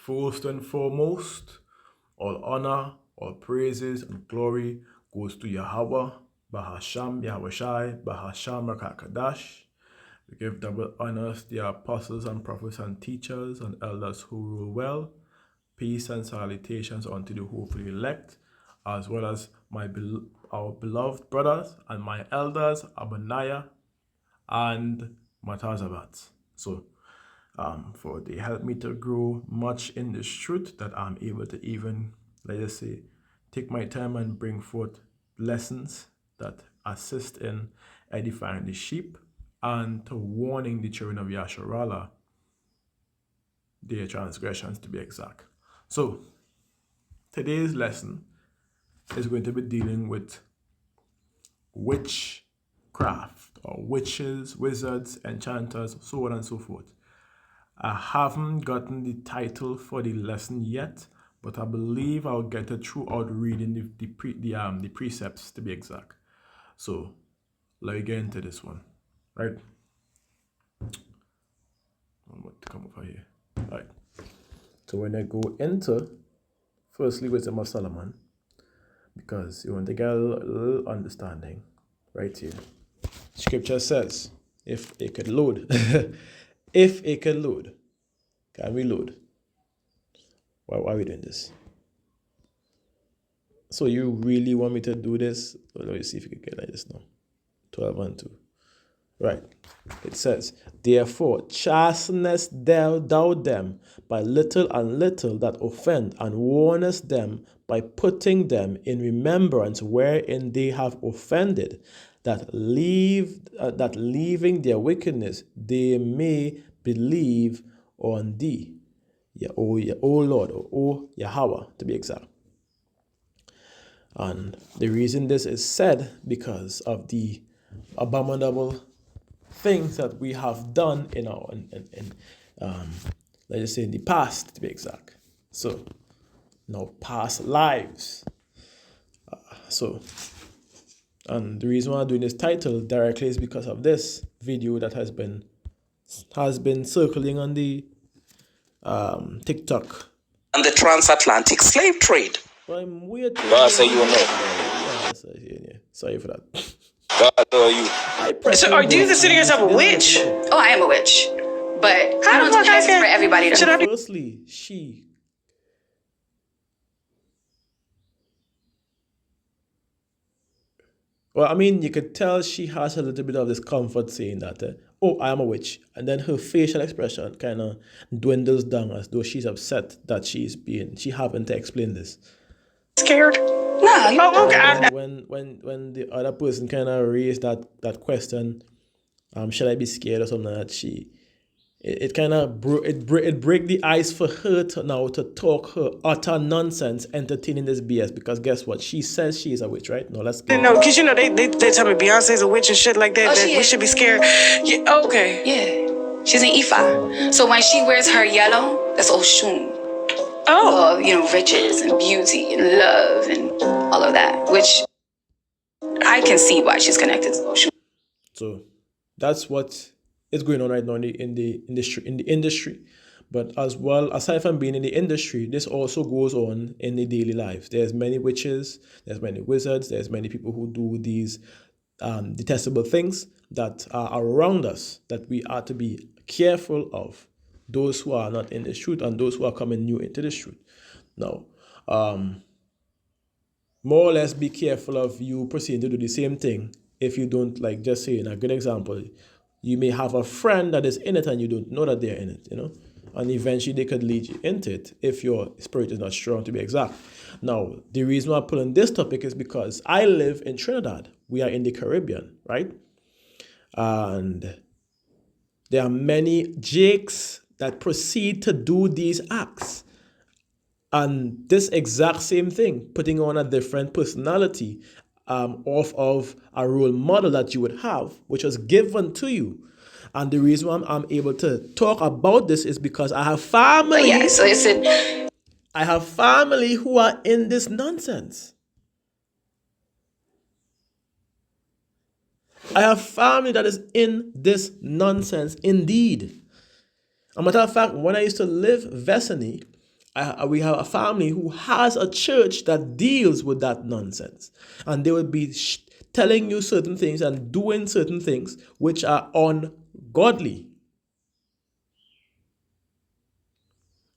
First and foremost, all honor, all praises, and glory goes to Yahweh, Bahasham, Yahushai, Bahasham, Rakakadash. We give double honors to the apostles and prophets and teachers and elders who rule well. Peace and salutations unto the hopefully elect, as well as our beloved brothers and my elders, Abaniah and Matazabat. So, for they help me to grow much in this truth that I'm able to even, let us say, take my time and bring forth lessons that assist in edifying the sheep and to warning the children of Yasharallah their transgressions, to be exact. So, today's lesson is going to be dealing with witchcraft or witches, wizards, enchanters, so on and so forth. I haven't gotten the title for the lesson yet, but I believe I'll get it throughout reading the precepts, to be exact. So let me get into this one, right? I'm going to come over here. All right. So when I go into firstly Wisdom of Solomon, because you want to get a little understanding right here. Scripture says, if it could load, if it could load, can we load? Why are we doing this? So you really want me to do this? Well, let me see if you can get like this now. 12 and 2. Right. It says, therefore, chastenest thou them by little and little that offend, and warnest them by putting them in remembrance wherein they have offended, that leaving their wickedness they may believe on thee, O Lord, or O Yahweh, to be exact. And the reason this is said because of the abominable things that we have done in our let's just say in the past, to be exact. So, past lives. And the reason why I'm doing this title directly is because of this video that has been circling on the TikTok. And the transatlantic slave trade. Well, I'm weird. God say you know. Sorry for that. God know you. So are you consider yourself a witch? Oh, I am a witch. But I don't do classes for everybody. Firstly, well, I mean, you could tell she has a little bit of discomfort saying that, I am a witch. And then her facial expression kind of dwindles down as though she's upset that she having to explain this. Scared? No. Okay. When the other person kind of raised that question, should I be scared or something like that, it kind of break the ice for her to talk her utter nonsense, entertaining this BS, because guess what? She says she is a witch, right? No, let's go. No, because they tell me Beyonce's a witch and shit like that. We should be scared. Yeah, okay. Yeah. She's an Ifa. So when she wears her yellow, that's Oshun. Oh. Riches and beauty and love and all of that, which I can see why she's connected to Oshun. So that's what is going on right now in the industry. But as well, aside from being in the industry, this also goes on in the daily lives. There's many witches, there's many wizards, there's many people who do these detestable things that are around us that we are to be careful of. Those who are not in the truth and those who are coming new into the truth. Now, more or less be careful of you proceeding to do the same thing if you don't, like, just saying a good example. You may have a friend that is in it and you don't know that they're in it, and eventually they could lead you into it if your spirit is not strong, to be exact. Now, the reason why I'm pulling this topic is because I live in Trinidad. We are in the Caribbean, right? And there are many Jakes that proceed to do these acts. And this exact same thing, putting on a different personality off of a role model that you would have, which was given to you. And the reason why I'm able to talk about this is because I have family. I have family who are in this nonsense. I have family that is in this nonsense indeed. A matter of fact, when I used to live Vesany, we have a family who has a church that deals with that nonsense, and they will be telling you certain things and doing certain things which are ungodly.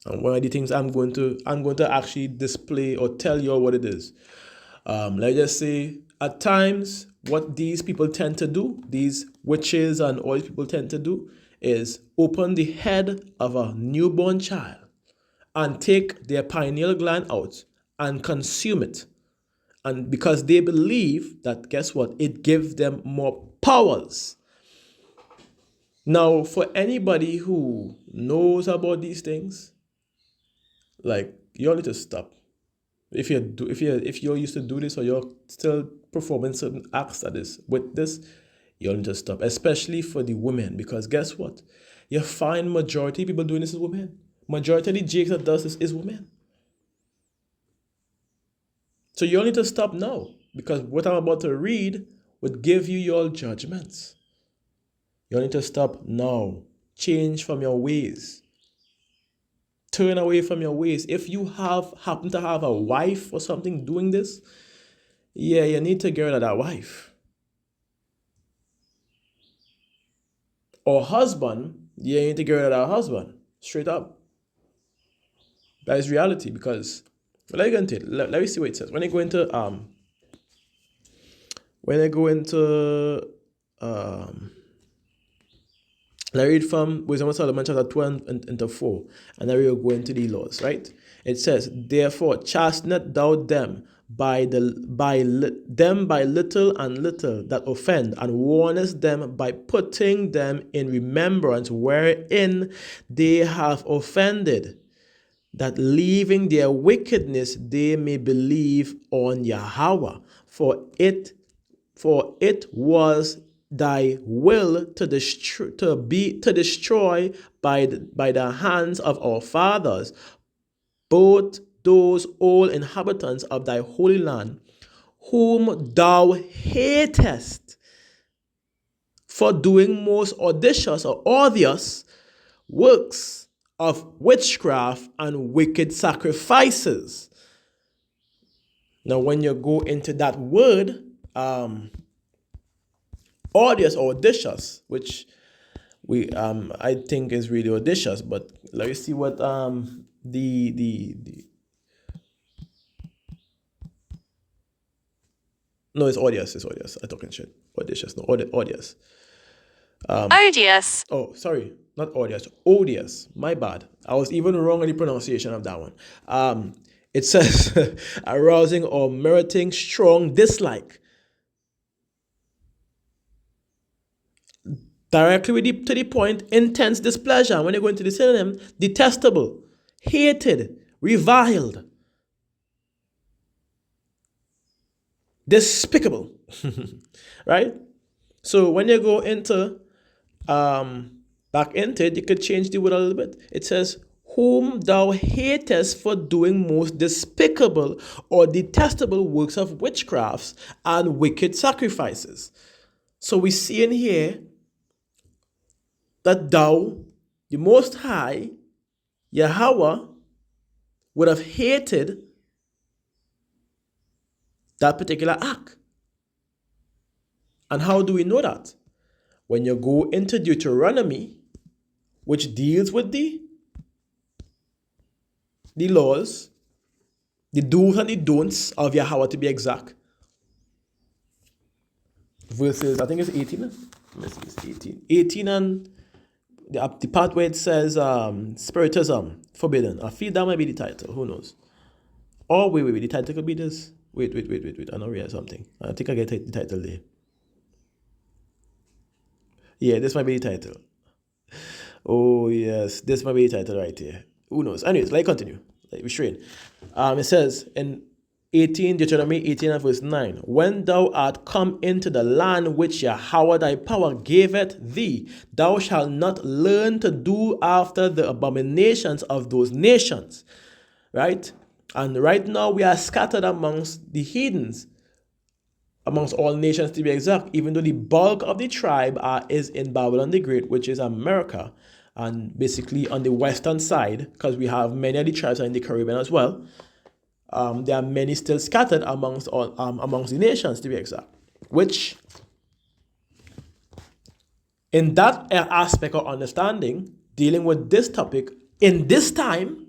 And one of the things I'm going to actually display or tell you what it is. Let's just say at times what these people tend to do, these witches and all these people tend to do, is open the head of a newborn child and take their pineal gland out and consume it. And because they believe that, guess what? It gives them more powers. Now, for anybody who knows about these things, like, you all need to stop. If you're used to do this, or you're still performing certain acts that is with this, you all need to stop. Especially for the women, because guess what? You find majority of people doing this is women. Majority of the jakes that does this is women. So you all need to stop now, because what I'm about to read would give you your judgments. You all need to stop now. Change from your ways. Turn away from your ways. If you happen to have a wife or something doing this, yeah, you need to get rid of that wife. Or husband, yeah, you need to get rid of that husband. Straight up. That is reality, because let me see what it says. When I go into I read from Wisdom of Solomon chapter 2 and 4, and I will go into the laws, right? It says, therefore, chasten thou them by little and little that offend, and warnest them by putting them in remembrance wherein they have offended, that leaving their wickedness they may believe on Yahweh. For it was thy will to destroy by the hands of our fathers both those all inhabitants of thy holy land, whom thou hatest, for doing most audacious or odious works of witchcraft and wicked sacrifices. Now, when you go into that word, odious or audacious, which I think is really audacious, but let me see what no, it's odious. I'm talking shit. Audacious, no, odious. Odious. Oh, sorry, not odious. Odious. My bad. I was even wrong in the pronunciation of that one. It says arousing or meriting strong dislike. Directly to the point, intense displeasure. When you go into the synonym, detestable, hated, reviled, despicable. Right? So when you go into back into it, you could change the word a little bit. It says, whom thou hatest for doing most despicable or detestable works of witchcrafts and wicked sacrifices. So we see in here that thou, the Most High, Yahweh, would have hated that particular act. And how do we know that? When you go into Deuteronomy, which deals with the laws, the do's and the don'ts of Yahweh, to be exact. Verses, I think it's 18. Let's see, it's 18. 18 and the part where it says spiritism forbidden. I feel that might be the title. Who knows? Or wait. The title could be this. Wait. I know realize something. I think I get the title there. Yeah, this might be the title. Oh yes, this might be the title right here. Who knows? Anyways, let's continue. Like restrain. It says in Deuteronomy 18 and verse 9, when thou art come into the land which Yahweh thy power gaveth thee, thou shalt not learn to do after the abominations of those nations. Right? And right now we are scattered amongst the heathens, amongst all nations to be exact, even though the bulk of the tribe is in Babylon the Great, which is America. and basically on the western side, because we have many of the tribes are in the Caribbean as well. There are many still scattered amongst the nations, to be exact. Which, in that aspect of understanding, dealing with this topic in this time,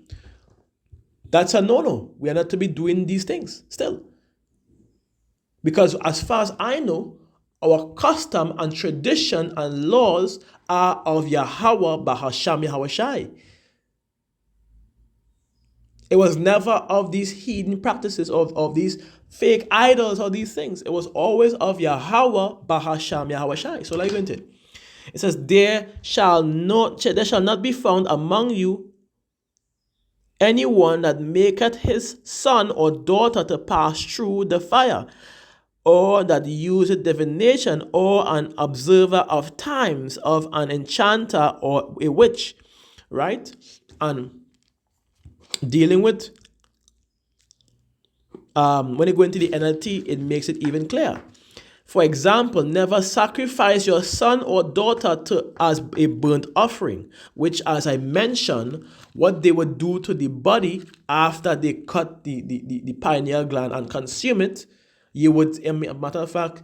that's a no-no. We are not to be doing these things still. Because as far as I know, our custom and tradition and laws are of Yahweh Bahasham Yahushai. It was never of these heathen practices, of these fake idols or these things. It was always of Yahweh Bahasham Yahushai. So like it. It says, there shall not be found among you anyone that maketh his son or daughter to pass through the fire, or that useth divination, or an observer of times, of an enchanter or a witch, right? And dealing with, when you go into the NLT, it makes it even clearer. For example, never sacrifice your son or daughter as a burnt offering, which, as I mentioned, what they would do to the body after they cut the pineal gland and consume it. You would, a matter of fact,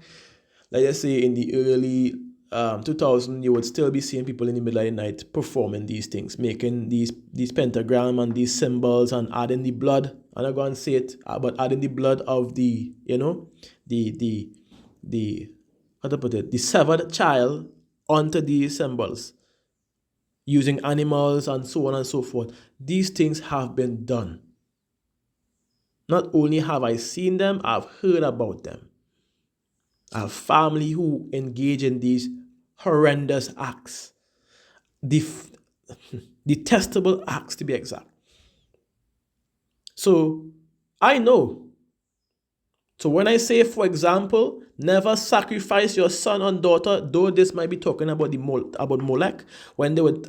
like I say, in the early 2000, you would still be seeing people in the middle of the night performing these things, making these pentagram and these symbols and adding the blood. I'm not going to say it, but adding the blood of the severed child onto these symbols, using animals and so on and so forth. These things have been done. Not only have I seen them, I've heard about them. I have family who engage in these horrendous acts, detestable acts to be exact. So I know. So when I say, for example, never sacrifice your son or daughter, though this might be talking about about Molech, when they would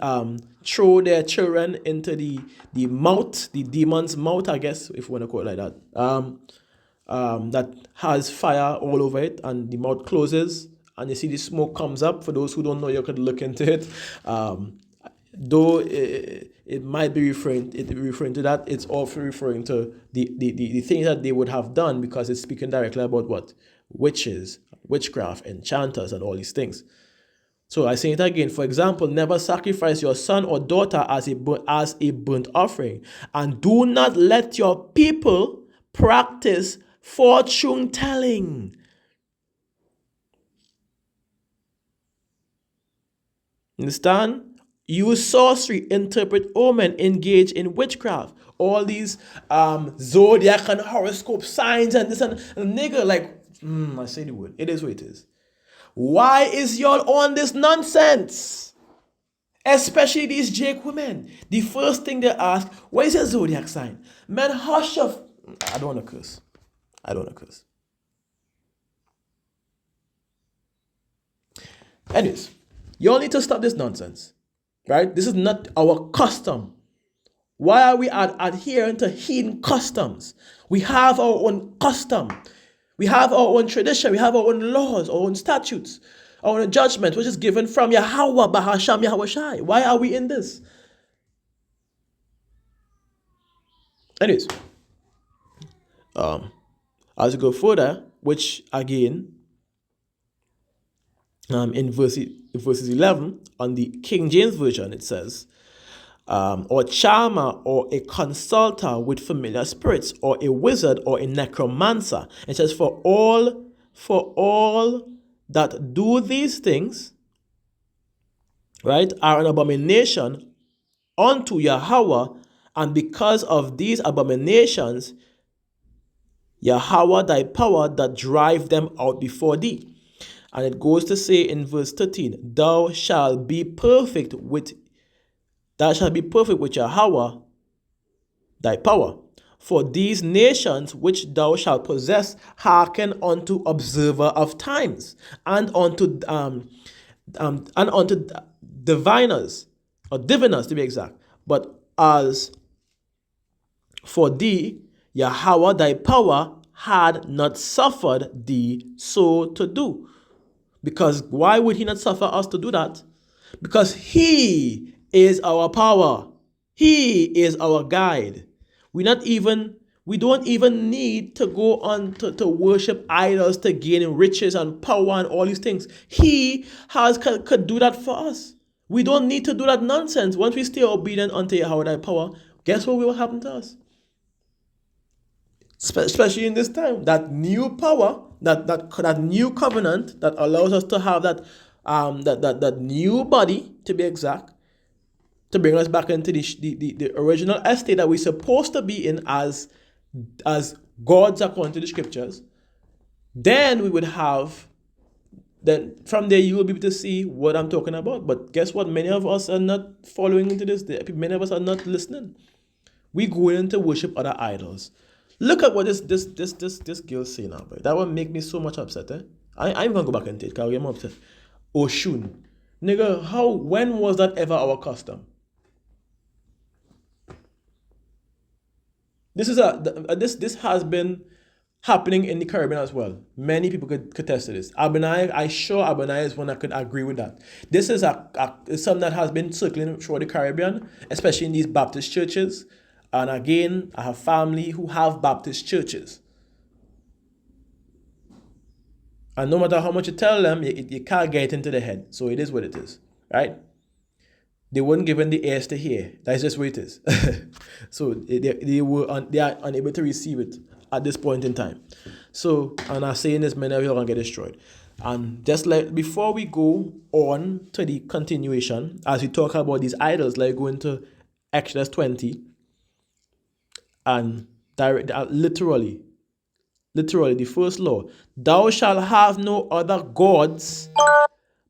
throw their children into the mouth, the demon's mouth, I guess, if you want to call it like that, that has fire all over it, and the mouth closes, and you see the smoke comes up. For those who don't know, you could look into it. Though it might be referring to that, it's also referring to the things that they would have done, because it's speaking directly about what? Witches, witchcraft, enchanters, and all these things. So I say it again. For example, never sacrifice your son or daughter as a burnt offering, and do not let your people practice fortune telling. Understand? Use sorcery, interpret omen, engage in witchcraft. All these zodiac and horoscope signs and this and nigga, like, I say the word. It is what it is. Why is y'all on this nonsense? Especially these Jake women. The first thing they ask, what is your zodiac sign? Man, hush up. I don't want to curse. Anyways, y'all need to stop this nonsense. Right? This is not our custom. Why are we adhering to heathen customs? We have our own custom. We have our own tradition. We have our own laws, our own statutes, our own judgment, which is given from Yahweh, Bahasham Yahushai. Why are we in this? Anyways, as we go further, which again, in verses 11, on the King James Version, it says, or charmer, or a consulter with familiar spirits, or a wizard, or a necromancer. It says, for all that do these things, right, are an abomination unto Yahweh, and because of these abominations, Yahweh thy power that drive them out before thee. And it goes to say in verse 13, thou shalt be perfect with Yahweh thy power. For these nations which thou shalt possess hearken unto observer of times, and unto diviners, or diviners to be exact. But as for thee, Yahweh thy power had not suffered thee so to do. Because why would he not suffer us to do that? Because he is our power. He is our guide. We don't even need to go on to worship idols to gain riches and power and all these things. He could do that for us. We don't need to do that nonsense. Once we stay obedient unto Yahweh power, guess what will happen to us? Especially in this time, that new power, that new covenant that allows us to have that new body, to be exact, to bring us back into the original estate that we're supposed to be in as gods according to the scriptures. Then we would have, then from there you will be able to see what I'm talking about. But guess what? Many of us are not following into this. Many of us are not listening. We go in to worship other idols. Look at what this girl say now, bro. That would make me so much upset. I'm gonna go back and take it because I'm upset. Oshun. Nigga, when was that ever our custom? This has been happening in the Caribbean as well. Many people could attest to this. I sure Abonai is one that could agree with that. This is something that has been circling throughout the Caribbean, especially in these Baptist churches. And again, I have family who have Baptist churches. And no matter how much you tell them, you can't get into the head. So it is what it is, right? They weren't given the ears to hear. That's just what it is. So they are unable to receive it at this point in time. So, and I'm saying this, many of you are going to get destroyed. And just like before we go on to the continuation, as we talk about these idols, like going to Exodus 20, and literally, the first law, thou shalt have no other gods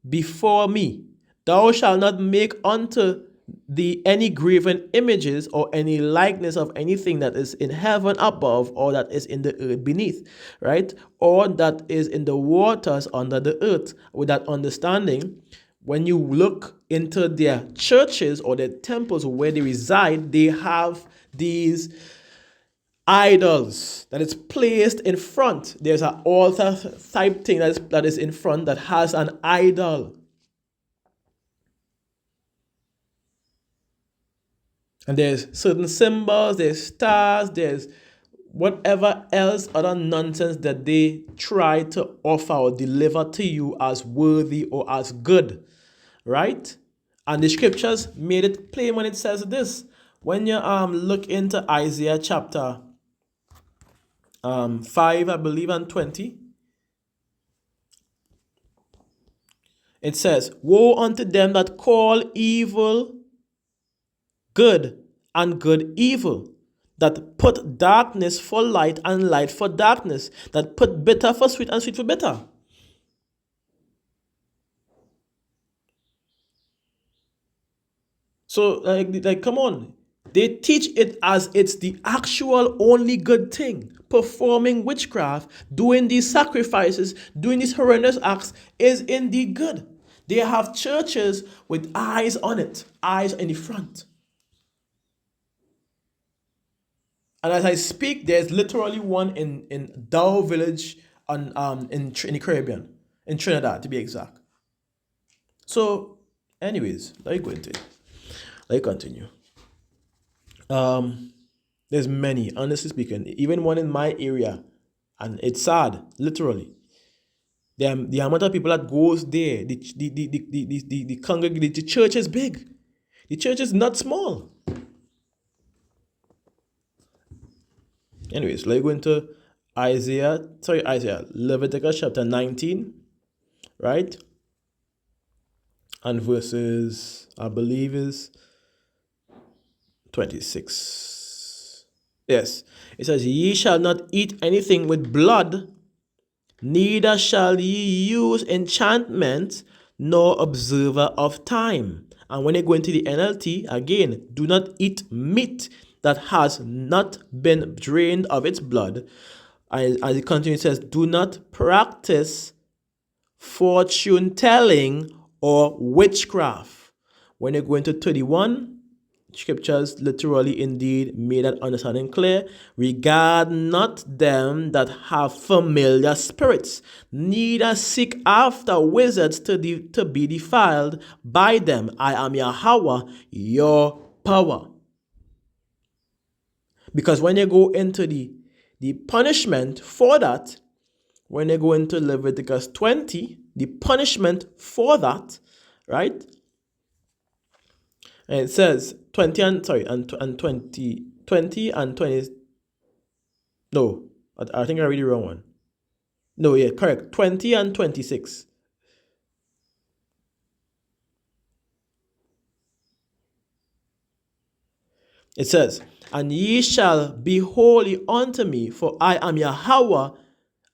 before me. Thou shalt not make unto thee any graven images or any likeness of anything that is in heaven above or that is in the earth beneath, right? Or that is in the waters under the earth. With that understanding, when you look into their churches or their temples where they reside, they have these idols that is placed in front. There's an altar type thing that is in front that has an idol. And there's certain symbols, there's stars, there's whatever else other nonsense that they try to offer or deliver to you as worthy or as good, right? And the scriptures made it plain when it says this. When you look into Isaiah chapter 5, I believe, and 20, it says, woe unto them that call evil good and good evil, that put darkness for light and light for darkness, that put bitter for sweet and sweet for bitter. So, like, come on. They teach it as it's the actual only good thing. Performing witchcraft, doing these sacrifices, doing these horrendous acts is indeed good. They have churches with eyes on it, eyes in the front. And as I speak, there's literally one in Dow Village in the Caribbean, in Trinidad to be exact. So, anyways, let's go into it. Let's continue. There's many, honestly speaking, even one in my area, and it's sad, literally. The amount of people that goes there, the congregation, the church is big. The church is not small. Anyways, let's go into Leviticus chapter 19, right? And verses, I believe, is 26. Yes. It says, ye shall not eat anything with blood, neither shall ye use enchantment, nor observer of time. And when you go into the NLT, again, do not eat meat that has not been drained of its blood. As it continues, it says, do not practice fortune telling or witchcraft. When you go into 31, scriptures literally indeed made that understanding clear. Regard not them that have familiar spirits, neither seek after wizards to be defiled by them. I am Yahweh, your power. Because when you go into the punishment for that, when you go into Leviticus 20, the punishment for that, right? And it says 20 and 20. No, I think I read the wrong one. No, yeah, correct. 20 and 26. It says, and ye shall be holy unto me, for I am Yahweh.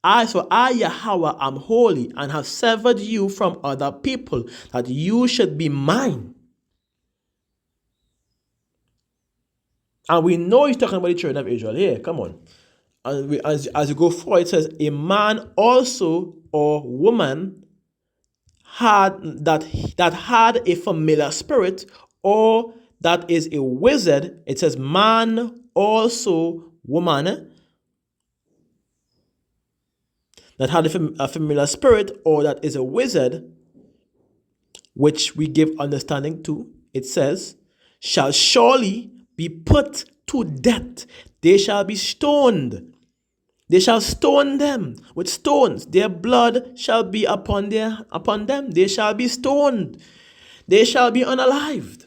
I, Yahweh, am holy, and have severed you from other people, that you should be mine. And we know he's talking about the children of Israel here. Come on. And as you go forward, it says, a man also or woman had a familiar spirit, or that is a wizard. It says man also woman that had a familiar spirit, or that is a wizard, which we give understanding to. It says, shall surely be put to death. They shall be stoned. They shall stone them with stones. Their blood shall be upon them. They shall be stoned. They shall be unalived.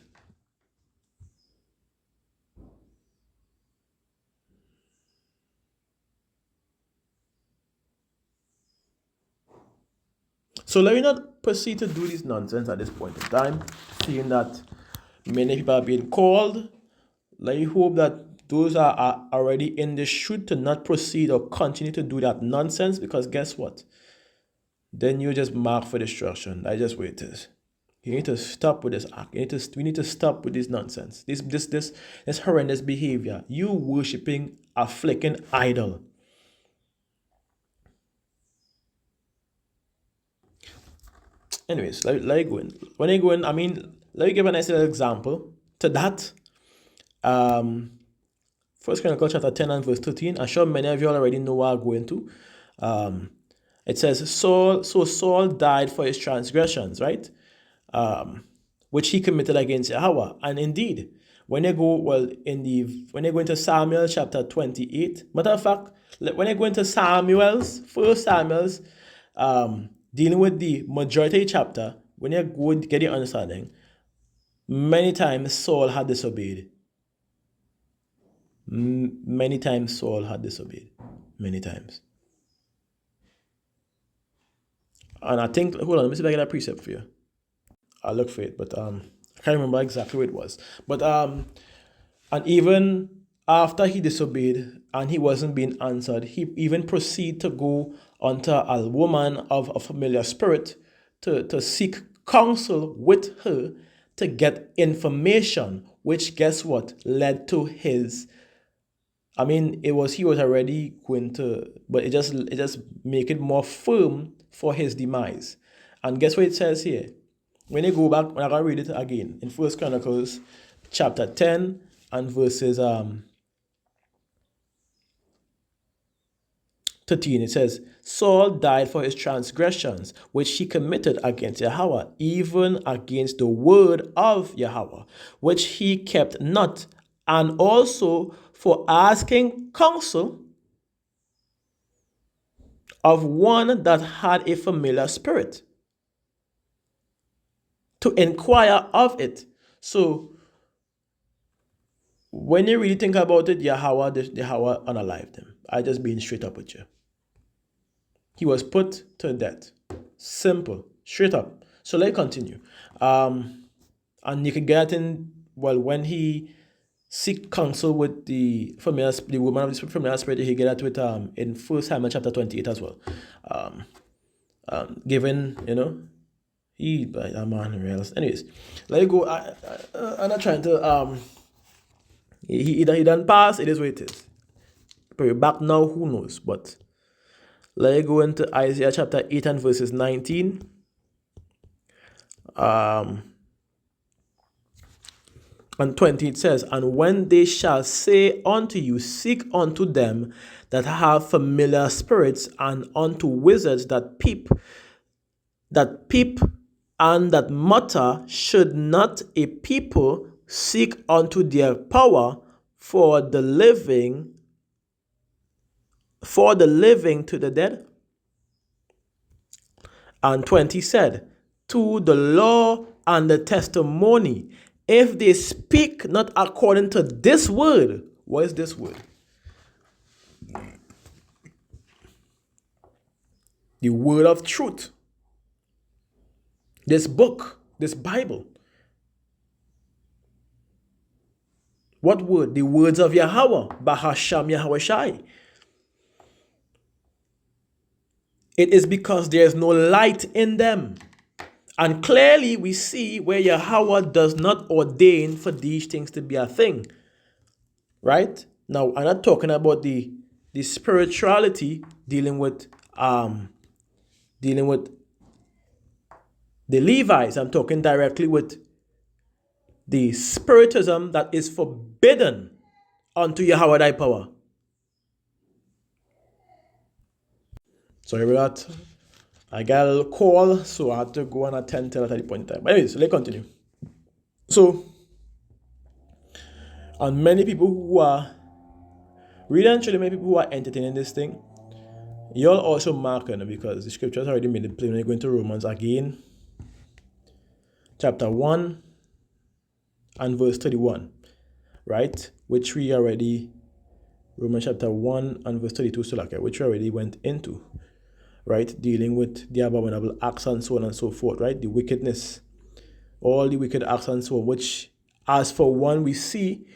So let me not proceed to do this nonsense at this point in time, seeing that many people are being called. Let me hope that those are already in the chute to not proceed or continue to do that nonsense, because guess what? Then you just mark for destruction. That's just what it is. You need to stop with this act. We need to stop with this nonsense. This horrendous behavior. You worshiping a flicking idol. Anyways, let me go in. When I go in, let me give a nice little example to that. First Chronicles chapter 10 and verse 13. I'm sure many of you already know what I'm going to. It says, Saul died for his transgressions, right? Which he committed against Yahweh. And indeed, when you go into Samuel chapter 28, matter of fact, when you go into first Samuel's, dealing with the majority chapter, when you go get the understanding, many times Saul had disobeyed. Many times Saul had disobeyed. Many times. And I think, hold on, let me see if I get a precept for you. I'll look for it, but I can't remember exactly what it was. But and even after he disobeyed and he wasn't being answered, he even proceeded to go unto a woman of a familiar spirit to seek counsel with her to get information, which guess what led to his. He was already going to, but it just make it more firm for his demise. And guess what it says here? When you go back, when I read it again in First Chronicles chapter 10 and verses 13, it says, Saul died for his transgressions, which he committed against Yahweh, even against the word of Yahweh, which he kept not, and also for asking counsel of one that had a familiar spirit, to inquire of it. So, when you really think about it, Yahweh unalived him. I just being straight up with you. He was put to death. Simple. Straight up. So let's continue. And you can get in, when he seek counsel with the woman of the familiar spirit, he get that with in 1 Samuel chapter 28 as well. Given, he like a man else. Anyways, let me go. I'm not trying to he done pass, it is what it is. But back now, who knows? But let's go into Isaiah chapter 8 and verses 19. And 20 it says, and when they shall say unto you, seek unto them that have familiar spirits, and unto wizards that peep and that mutter, should not a people seek unto their power for the living to the dead? And 20 said, to the law and the testimony, if they speak not according to this word. What is this word? The word of truth. This book, this Bible. What word? The words of Yahweh, Bahasham Yahweh Shai. It is because there is no light in them. And clearly we see where Yahweh does not ordain for these things to be a thing. Right? Now, I'm not talking about the spirituality dealing with the Levites. I'm talking directly with the spiritism that is forbidden unto Yahweh thy power. Sorry about that. I got a little call, so I had to go and attend to that at the point in time. But anyways, let's continue. So, and many people who are really and truly, many people who are entertaining this thing, you'll also mark it, because the scriptures already made it plain. When you go into Romans again, chapter 1 and verse 31, right? Which we already, Romans chapter 1 and verse 32, so like, which we already went into, right? Dealing with the abominable acts and so on and so forth, right? The wickedness, all the wicked acts and so on, which, as for one, we see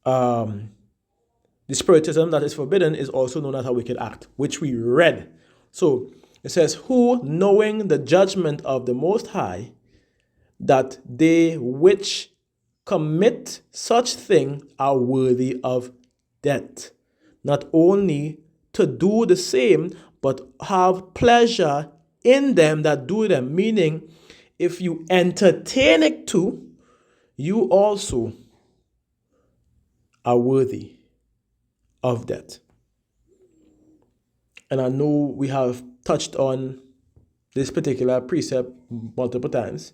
the spiritism that is forbidden is also known as a wicked act, which we read. So it says, who, knowing the judgment of the Most High, that they which commit such thing are worthy of death, not only to do the same, but have pleasure in them that do them. Meaning, if you entertain it too, you also are worthy of death. And I know we have touched on this particular precept multiple times,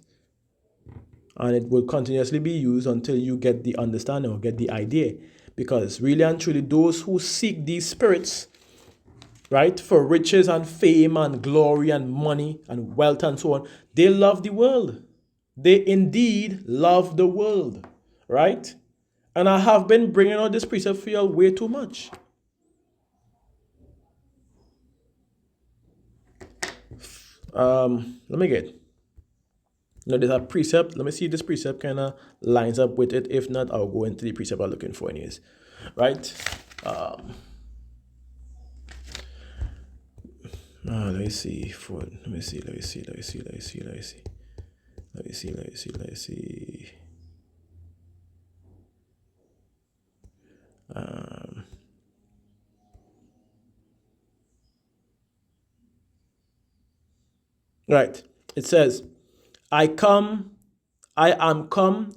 and it will continuously be used until you get the understanding or get the idea. Because really and truly, those who seek these spirits, right, for riches and fame and glory and money and wealth and so on, they love the world. They indeed love the world, right? And I have been bringing out this precept for you way too much. Let me get. Now there's a precept. Let me see if this precept kind of lines up with it. If not, I'll go into the precept I'm looking for anyways. Right? Let me see. Let me see. Right. It says, I am come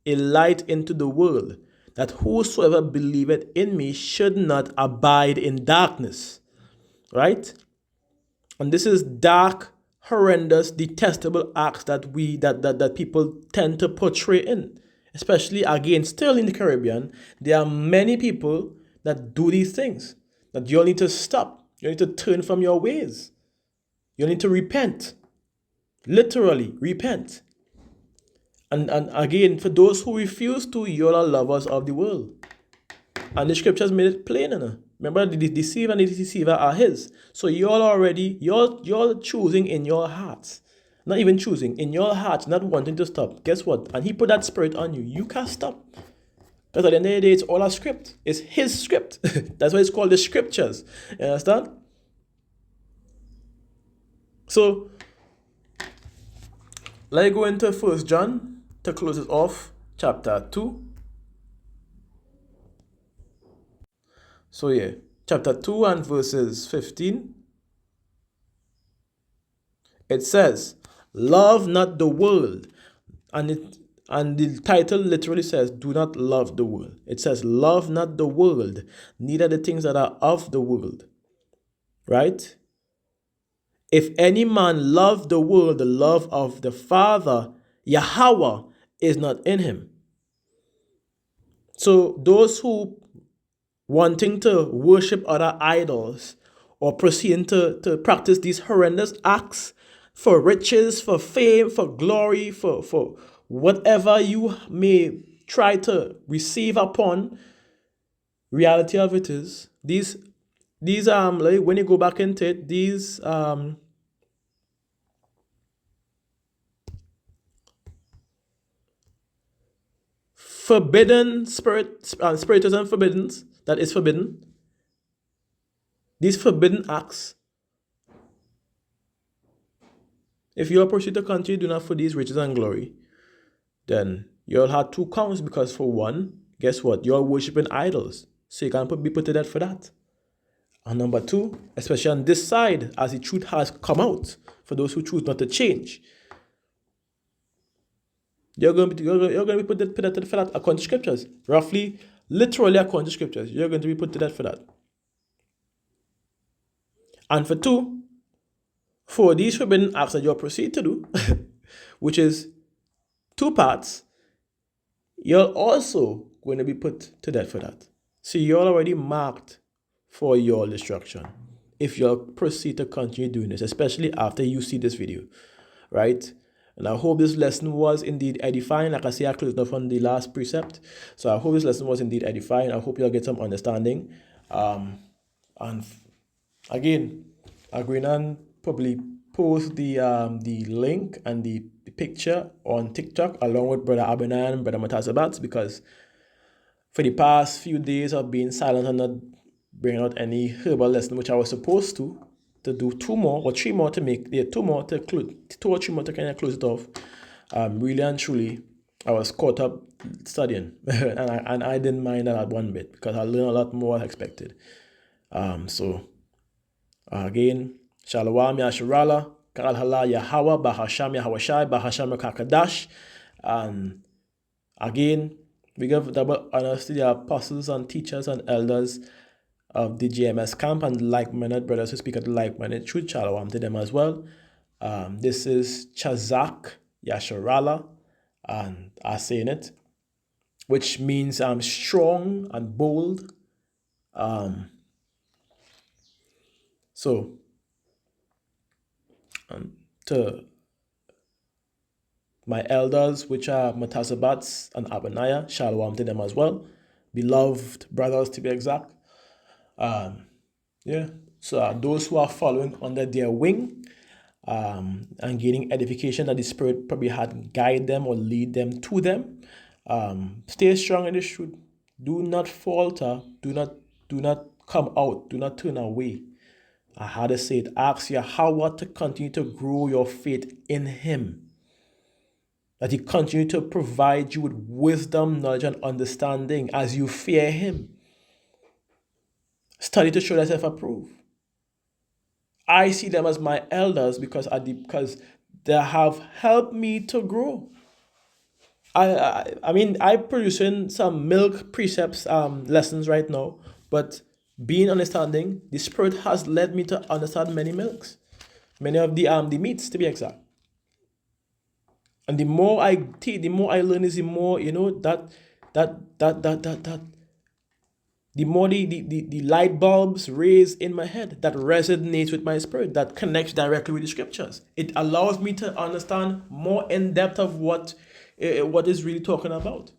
a light into the world, that whosoever believeth in me should not abide in darkness. Right? And this is dark, horrendous, detestable acts that people tend to portray in. Especially, again, still in the Caribbean, there are many people that do these things that you need to stop. You need to turn from your ways. You need to repent. Literally, repent. And again, for those who refuse to, you're lovers of the world. And the scriptures made it plain enough. Remember, the deceiver and the deceiver are his. So you're choosing in your hearts. Not even choosing, in your heart, not wanting to stop. Guess what? And he put that spirit on you. You can't stop. Because at the end of the day, it's all a script. It's his script. That's why it's called the scriptures. You understand? So, let's go into 1 John to close it off, chapter 2. So yeah, chapter 2 and verses 15. It says, love not the world, and And the title literally says, do not love the world. It says, love not the world, neither the things that are of the world. Right? If any man love the world, the love of the Father, Yahweh, is not in him. So those who wanting to worship other idols or proceeding to practice these horrendous acts for riches, for fame, for glory, for whatever you may try to receive upon, reality of it is, these like when you go back into it, these forbidden spiritism forbidden, that is forbidden, these forbidden acts, if you are pursuing to continue do not for these riches and glory, then you'll have two counts, because for one, guess what? You're worshiping idols. So you can't be put to death for that. And number two, especially on this side, as the truth has come out, for those who choose not to change, you're going to be put to death for that according to scriptures. Roughly, literally according to scriptures, you're going to be put to death for that. And for two, for these forbidden acts that you'll proceed to do, which is two parts, you're also going to be put to death for that. So you're already marked for your destruction if you'll proceed to continue doing this, especially after you see this video, right? And I hope this lesson was indeed edifying. Like I say, I closed off on the last precept. So I hope this lesson was indeed edifying. I hope you'll get some understanding. And again, I'm going to probably post the link and the picture on TikTok along with Brother Abinan and Brother Matasabat, because for the past few days I've been silent and not bringing out any herbal lesson, which I was supposed to do two or three more to kind of close it off. Really and truly, I was caught up studying, and I didn't mind that one bit, because I learned a lot more than expected. So again, Shalom Yasharala, Karal Hala Yahweh, Bahasham Yahweh, Bahasham Kakadash. And again, we give double honors to the apostles and teachers and elders of the GMS camp and like-minded brothers who speak at the like-minded truth. Shalom to them as well. This is Chazak Yasharala, and I'm saying it, which means I'm strong and bold. To my elders, which are Matasabats and Abaniah, shalom to them as well. Beloved brothers, to be exact. So those who are following under their wing and gaining edification that the Spirit probably had guide them or lead them to them. Stay strong in this truth. Do not falter. Do not come out. Do not turn away. I had to say it. Ask Yahweh to continue to grow your faith in Him. That He continue to provide you with wisdom, knowledge, and understanding as you fear Him. Study to show thyself approved. I see them as my elders because they have helped me to grow. I producing some milk precepts lessons right now, but being understanding, the Spirit has led me to understand many milks, many of the meats, to be exact. And the more I teach, the more I learn, is the more the more the light bulbs raise in my head that resonates with my spirit, that connects directly with the scriptures. It allows me to understand more in depth of what is really talking about.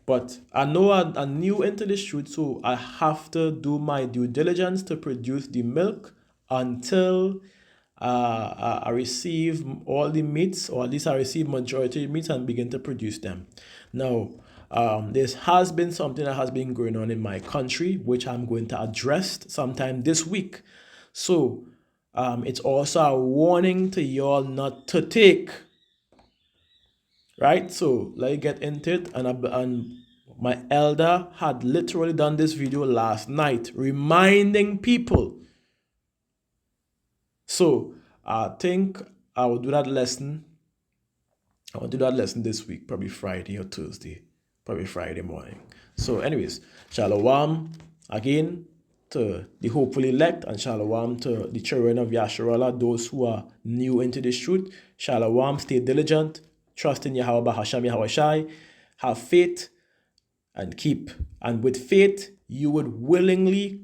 But I know I'm new into this truth, so I have to do my due diligence to produce the milk until I receive all the meats, or at least I receive majority of meats and begin to produce them. Now, this has been something that has been going on in my country, which I'm going to address sometime this week. So it's also a warning to y'all not to take. Right? So let's get into it. And my elder had literally done this video last night, reminding people. So I think I will do that lesson I want to do that lesson this week, probably Friday or Thursday, probably Friday morning. So anyways, shalom again to the hopeful elect, and shalom to the children of Yasharallah, those who are new into this truth. Shalom, stay diligent, trust in Yahweh Hashem Yahweh Shai, have faith, and with faith you would willingly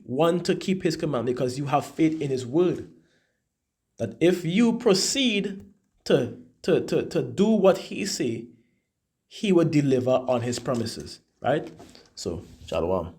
want to keep his command, because you have faith in his word, that if you proceed to do what he say, he would deliver on his promises, right? So shalom.